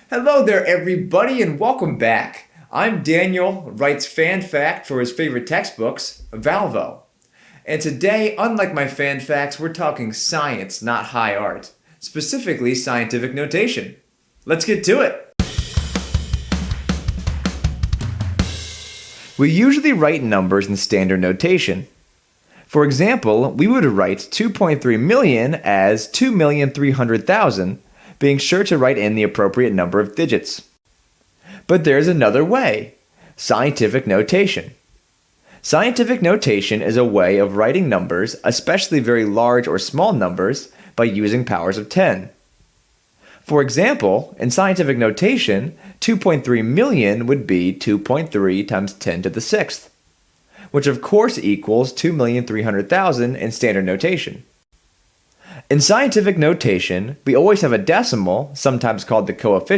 Hello there, everybody, and welcome back. I'm Daniel, writes fan fact for his favorite textbooks, Valvo. And today, unlike my fan facts, we're talking science, not high art, specifically scientific notation. Let's get to it. We usually write numbers in standard notation. For example, we would write 2.3 million as 2,300,000, being sure to write in the appropriate number of digits. But there's another way: scientific notation. Scientific notation is a way of writing numbers, especially very large or small numbers, by using powers of 10. For example, in scientific notation, 2.3 million would be 2.3 times 10 to the sixth, which of course equals 2,300,000 in standard notation. In scientific notation, we always have a decimal, sometimes called the coefficient,